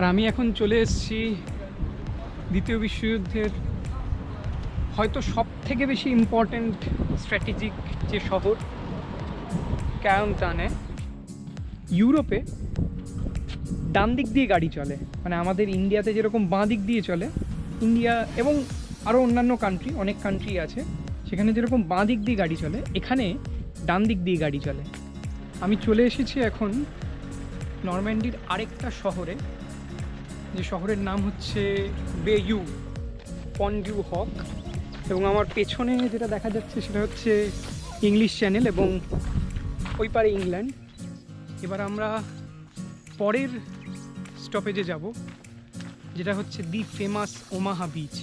আর আমি এখন চলে এসেছি দ্বিতীয় বিশ্বযুদ্ধের হয়তো সব থেকে বেশি ইম্পর্ট্যান্ট স্ট্র্যাটেজিক যে শহর কায়োমতানে। ইউরোপে ডান দিক দিয়ে গাড়ি চলে, মানে আমাদের ইন্ডিয়াতে যেরকম বাঁ দিক দিয়ে চলে, ইন্ডিয়া এবং আরও অন্যান্য কান্ট্রি, অনেক কান্ট্রি আছে সেখানে যেরকম বাঁ দিক দিয়ে গাড়ি চলে, এখানে ডান দিক দিয়ে গাড়ি চলে। আমি চলে এসেছি এখন নরম্যান্ডির আরেকটা শহরে, যে শহরের নাম হচ্ছে বেইউ পন্ডিউ হক, এবং আমার পেছনে যেটা দেখা যাচ্ছে সেটা হচ্ছে ইংলিশ চ্যানেল এবং ওই পারে ইংল্যান্ড। এবার আমরা পরের স্টপেজে যাব, যেটা হচ্ছে দি ফেমাস ওমাহা বিচ।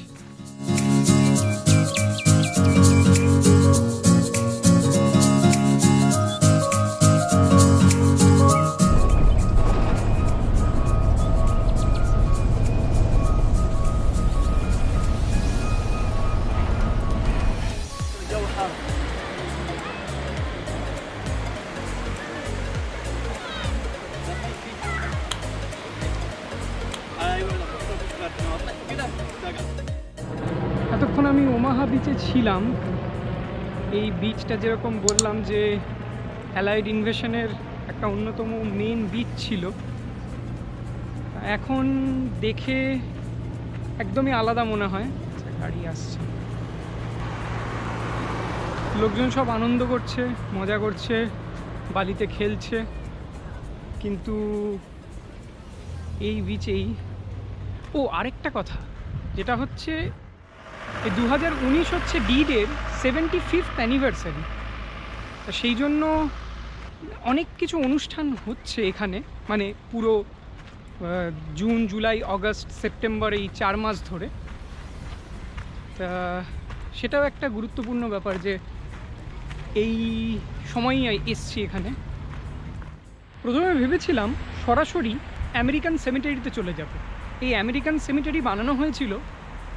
এতক্ষণ আমি ওমাহা বিচে ছিলাম। এই বিচটা যেরকম বললাম যে অ্যালাইড ইনভেশনের একটা অন্যতম মেন বিচ ছিল, এখন দেখে একদমই আলাদা মনে হয়। গাড়ি আসছে, লোকজন সব আনন্দ করছে, মজা করছে, বালিতে খেলছে, কিন্তু এই বিচেই আরেকটা কথা যেটা হচ্ছে এই 2019 হচ্ছে ডিডের 75th অ্যানিভার্সারি। তা সেই জন্য অনেক কিছু অনুষ্ঠান হচ্ছে এখানে, মানে পুরো জুন জুলাই আগস্ট সেপ্টেম্বর এই 4 মাস ধরে। তা সেটাও একটা গুরুত্বপূর্ণ ব্যাপার যে এই সময়ই এসছি এখানে। প্রথমে ভেবেছিলাম সরাসরি আমেরিকান সেমিটারিতে চলে যাব। এই আমেরিকান সেমিটারি বানানো হয়েছিল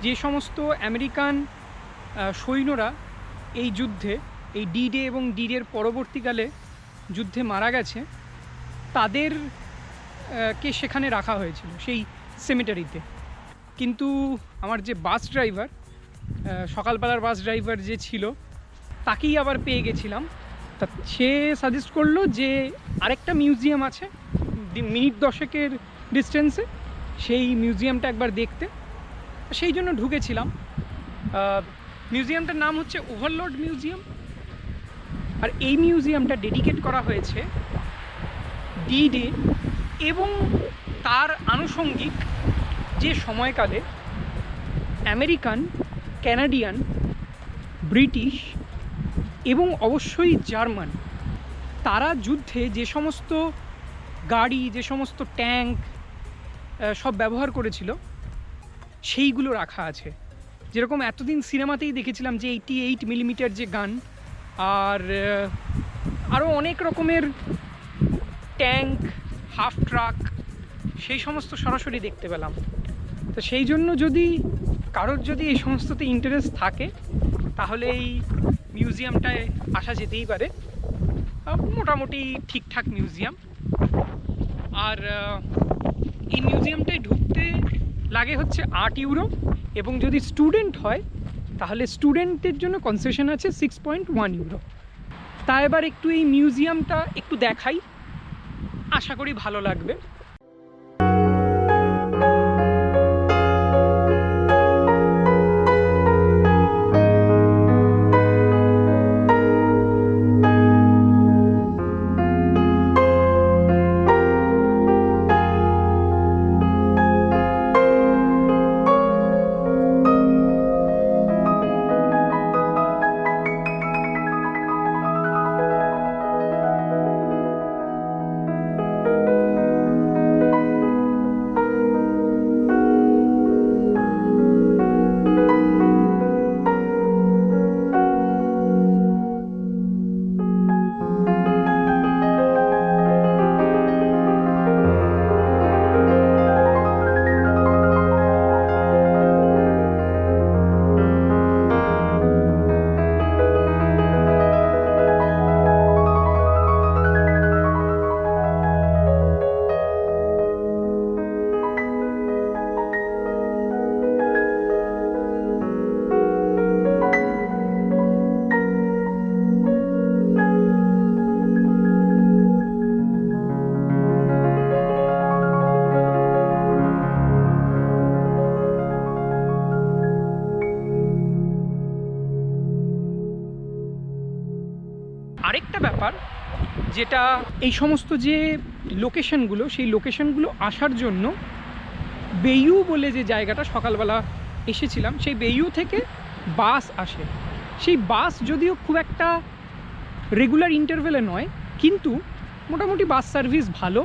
যে সমস্ত আমেরিকান সৈন্যরা এই যুদ্ধে, এই ডি ডে এবং ডি ডের পরবর্তীকালে যুদ্ধে মারা গেছে, তাদের কে সেখানে রাখা হয়েছিল সেই সেমিটারিতে। কিন্তু আমার যে বাস ড্রাইভার, সকালবেলার বাস ড্রাইভার যে ছিল, তাকেই আবার পেয়ে গেছিলাম। তা সে সাজেস্ট করলো যে আরেকটা মিউজিয়াম আছে মিনিট 10-এর ডিস্টেন্সে, সেই মিউজিয়ামটা একবার দেখতে। সেই জন্য ঢুকেছিলাম। মিউজিয়ামটার নাম হচ্ছে ওভারলোড মিউজিয়াম। আর এই মিউজিয়ামটা ডেডিকেট করা হয়েছে ডি ডে এবং তার আনুষঙ্গিক যে সময়কালে আমেরিকান, ক্যানাডিয়ান, ব্রিটিশ এবং অবশ্যই জার্মান, তারা যুদ্ধে যে সমস্ত গাড়ি, যে সমস্ত ট্যাঙ্ক সব ব্যবহার করেছিল সেইগুলো রাখা আছে। যেরকম এতদিন সিনেমাতেই দেখেছিলাম যে 88 মিলিমিটার যে গান, আর আরও অনেক রকমের ট্যাঙ্ক, হাফ ট্রাক, সেই সমস্ত সরাসরি দেখতে পেলাম। তো সেই জন্য যদি কারোর যদি এই সমস্ততে ইন্টারেস্ট থাকে তাহলে এই মিউজিয়ামটায় আসা যেতেই পারে। মোটামুটি ঠিকঠাক মিউজিয়াম। আর এই মিউজিয়ামটায় ঢুকতে লাগে হচ্ছে 8 ইউরো, এবং যদি স্টুডেন্ট হয় তাহলে স্টুডেন্টের জন্য কনসেশন আছে 6.1 ইউরো। তা এবার একটু এই মিউজিয়ামটা একটু দেখাই, আশা করি ভালো লাগবে। যেটা এই সমস্ত যে লোকেশনগুলো, সেই লোকেশনগুলো আসার জন্য বেইউ বলে যে জায়গাটা সকালবেলা এসেছিলাম, সেই বেইউ থেকে বাস আসে। সেই বাস যদিও খুব একটা রেগুলার ইন্টারভেলে নয়, কিন্তু মোটামুটি বাস সার্ভিস ভালো,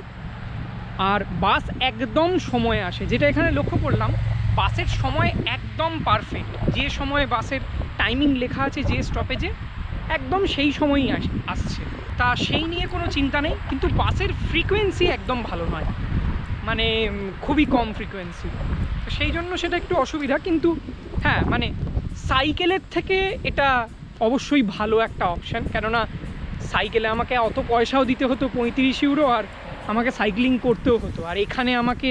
আর বাস একদম সময়ে আসে। যেটা এখানে লক্ষ্য করলাম, বাসের সময় একদম পারফেক্ট। যে সময় বাসের টাইমিং লেখা আছে যে স্টপেজে, একদম সেই সময়ই আসছে। তা সেই নিয়ে কোনো চিন্তা নেই, কিন্তু বাসের ফ্রিকোয়েন্সি একদম ভালো নয়, মানে খুবই কম ফ্রিকোয়েন্সি। তো সেই জন্য সেটা একটু অসুবিধা। কিন্তু হ্যাঁ, মানে সাইকেলের থেকে এটা অবশ্যই ভালো একটা অপশান, কেননা সাইকেলে আমাকে অত পয়সাও দিতে হতো 35 ইউরো, আর আমাকে সাইক্লিং করতেও হতো। আর এখানে আমাকে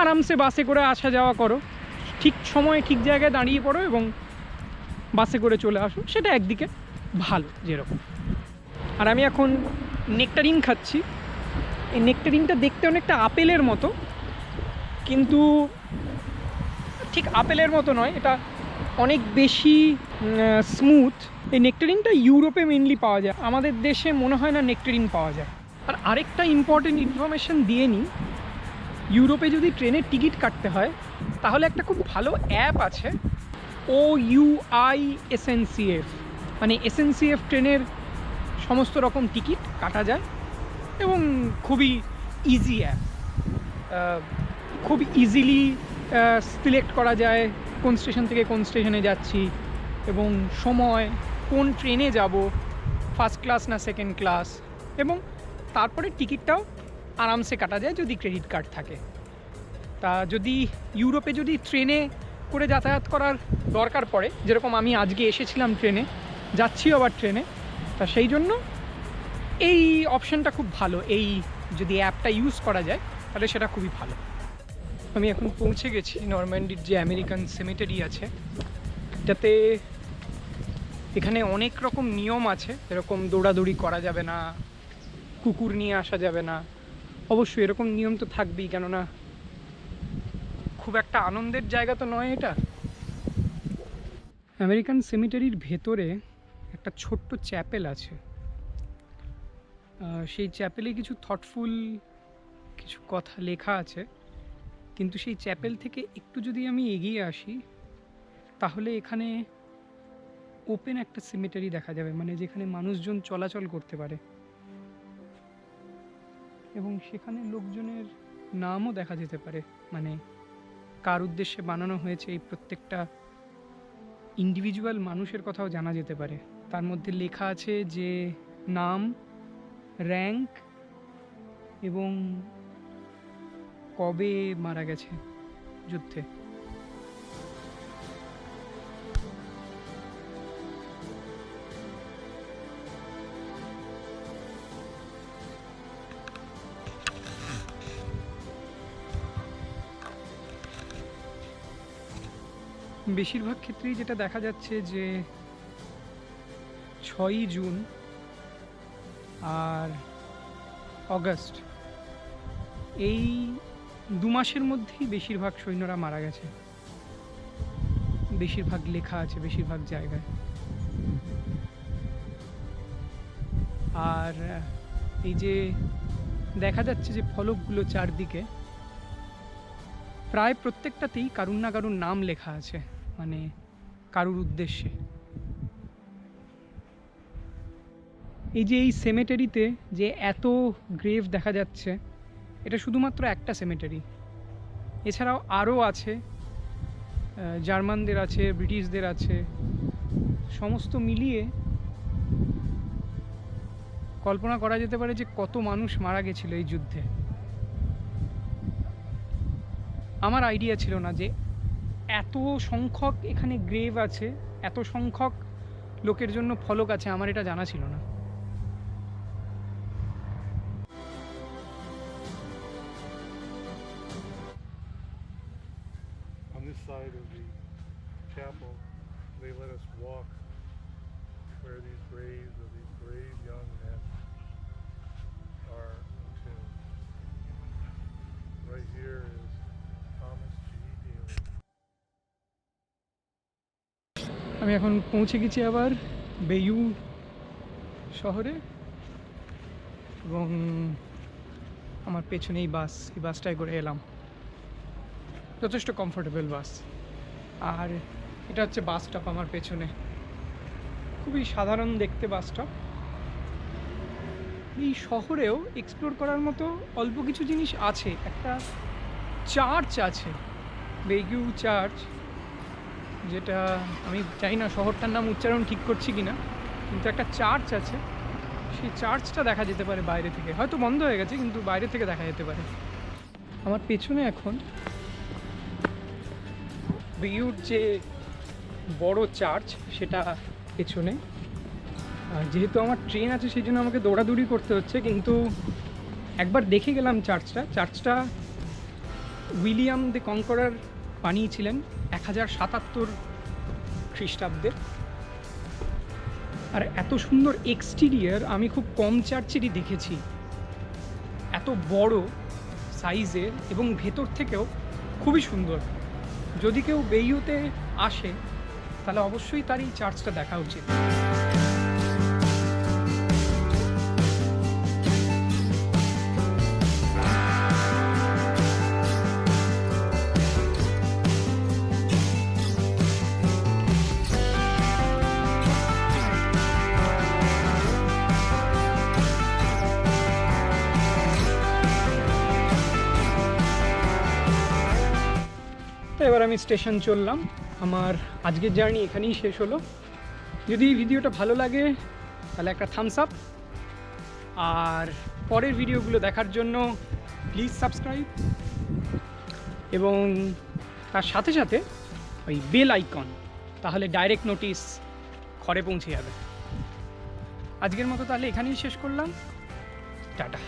আরামসে বাসে করে আসা যাওয়া করো, ঠিক সময়ে ঠিক জায়গায় দাঁড়িয়ে পড়ো এবং বাসে করে চলে আসো, সেটা একদিকে ভালো যেরকম। আর আমি এখন নেকটারিন খাচ্ছি। এই নেকটারিনটা দেখতে অনেকটা আপেলের মতো, কিন্তু ঠিক আপেলের মতো নয়, এটা অনেক বেশি স্মুথ। এই নেকটারিনটা ইউরোপে মেনলি পাওয়া যায়, আমাদের দেশে মনে হয় না নেকটারিন পাওয়া যায়। আর আরেকটা ইম্পর্টেন্ট ইনফরমেশান দিয়ে নিই, ইউরোপে যদি ট্রেনের টিকিট কাটতে হয় তাহলে একটা খুব ভালো অ্যাপ আছে, OUI-SNCF, মানে SNCF ট্রেনের সমস্ত রকম টিকিট কাটা যায় এবং খুবই ইজি অ্যাপ। খুব ইজিলি সিলেক্ট করা যায় কোন স্টেশন থেকে কোন স্টেশনে যাচ্ছি এবং সময়, কোন ট্রেনে যাব, ফার্স্ট ক্লাস না সেকেন্ড ক্লাস, এবং তারপরে টিকিটটাও আরামসে কাটা যায় যদি ক্রেডিট কার্ড থাকে। তা যদি ইউরোপে যদি ট্রেনে করে যাতায়াত করার দরকার পড়ে, যেরকম আমি আজকে এসেছিলাম ট্রেনে, যাচ্ছিও আবার ট্রেনে, তা সেই জন্য এই অপশানটা খুব ভালো। এই যদি অ্যাপটা ইউজ করা যায় তাহলে সেটা খুবই ভালো। আমি এখন পৌঁছে গেছি নরম্যান্ডির যে আমেরিকান সেমেটারি আছে, যাতে এখানে অনেক রকম নিয়ম আছে, এরকম দৌড়াদৌড়ি করা যাবে না, কুকুর নিয়ে আসা যাবে না। অবশ্যই এরকম নিয়ম তো থাকবেই, কেননা খুব একটা আনন্দের জায়গা তো নয় এটা। আমেরিকান সেমেটারির ভেতরে একটা ছোট্ট চ্যাপেল আছে। সেই চ্যাপেলে কিছু থটফুল কিছু কথা লেখা আছে, কিন্তু সেই চ্যাপেল থেকে একটু যদি আমি এগিয়ে আসি তাহলে এখানে ওপেন একটা সেমেটারি দেখা যাবে, মানে যেখানে মানুষজন চলাচল করতে পারে, এবং সেখানে লোকজনের নামও দেখা যেতে পারে, মানে কার উদ্দেশ্যে বানানো হয়েছে এই প্রত্যেকটা ইন্ডিভিজুয়াল মানুষের কথাও জানা যেতে পারে। তার মধ্যে লেখা আছে যে নাম, র্যাঙ্ক এবং কবে মারা গেছে যুদ্ধে। বেশিরভাগ ক্ষেত্রেই যেটা দেখা যাচ্ছে যে 6ই জুন আর অগস্ট, এই 2 মাসের মধ্যেই বেশিরভাগ সৈন্যরা মারা গেছে, বেশিরভাগ লেখা আছে বেশিরভাগ জায়গায়। আর এই যে দেখা যাচ্ছে যে ফলকগুলো চারদিকে, প্রায় প্রত্যেকটাতেই কারুর না কারুর নাম লেখা আছে, মানে কারুর উদ্দেশ্যে। এই যে এই সেমেটারিতে যে এত গ্রেভ দেখা যাচ্ছে, এটা শুধুমাত্র একটা সেমেটারি, এছাড়াও আরও আছে, জার্মানদের আছে, ব্রিটিশদের আছে, সমস্ত মিলিয়ে কল্পনা করা যেতে পারে যে কত মানুষ মারা গেছিল এই যুদ্ধে। আমার আইডিয়া ছিল না যে এত সংখ্যক এখানে গ্রেভ আছে, এত সংখ্যক লোকের জন্য ফলক আছে, আমার এটা জানা ছিল না। On this side of the chapel, they let us walk where these graves of these brave young men are entombed. Right here is Thomas G. Daly. আমি এখন পৌঁছে গেছি আবার বেইউ শহরে, এবং আমার পেছনে এই বাসটায় করে এলাম। যথেষ্ট কমফোর্টেবল বাস। আর এটা হচ্ছে বাস স্টপ আমার পেছনে, খুবই সাধারণ দেখতে বাস স্টপ। এই শহরেও এক্সপ্লোর করার মতো অল্প কিছু জিনিস আছে। একটা চার্চ আছে, বেগিউ চার্চ, যেটা আমি জানি না শহরটার নাম উচ্চারণ ঠিক করছি কিনা, কিন্তু একটা চার্চ আছে। সেই চার্চটা দেখা যেতে পারে বাইরে থেকে, হয়তো বন্ধ হয়ে গেছে কিন্তু বাইরে থেকে দেখা যেতে পারে। আমার পেছনে এখন বেগিউর যে বড় চার্চ সেটা পেছনে। আর যেহেতু আমার ট্রেন আছে সেই জন্য আমাকে দৌড়াদৌড়ি করতে হচ্ছে, কিন্তু একবার দেখে গেলাম চার্চটা উইলিয়াম দ্য কনকরার বানিয়েছিলেন 1077 খ্রিস্টাব্দে। আর এত সুন্দর এক্সটিরিয়ার আমি খুব কম চার্চেরই দেখেছি, এত বড় সাইজের এবং ভেতর থেকেও খুবই সুন্দর। যদি কেউ বেইউতে আসে তাহলে অবশ্যই তার এই চার্চটা দেখা উচিত। এবার আমি স্টেশন চললাম। আমার আজকের জার্নি এখানেই শেষ হলো। যদি এই ভিডিওটা ভালো লাগে তাহলে একটা থামস আপ, আর পরের ভিডিওগুলো দেখার জন্য প্লিজ সাবস্ক্রাইব, এবং তার সাথে সাথে ওই বেল আইকন, তাহলে ডাইরেক্ট নোটিস ঘরে পৌঁছে যাবে। আজকের মতো তাহলে এখানেই শেষ করলাম। টাটা।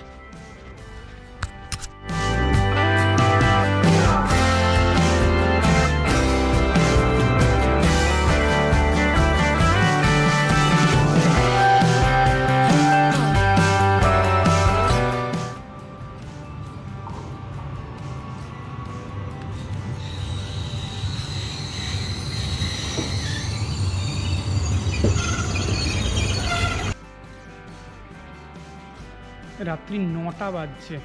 রাত্রি 9টা বাজছে,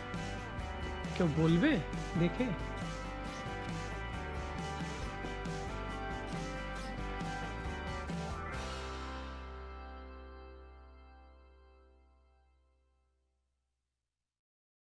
কেউ বলবে দেখে?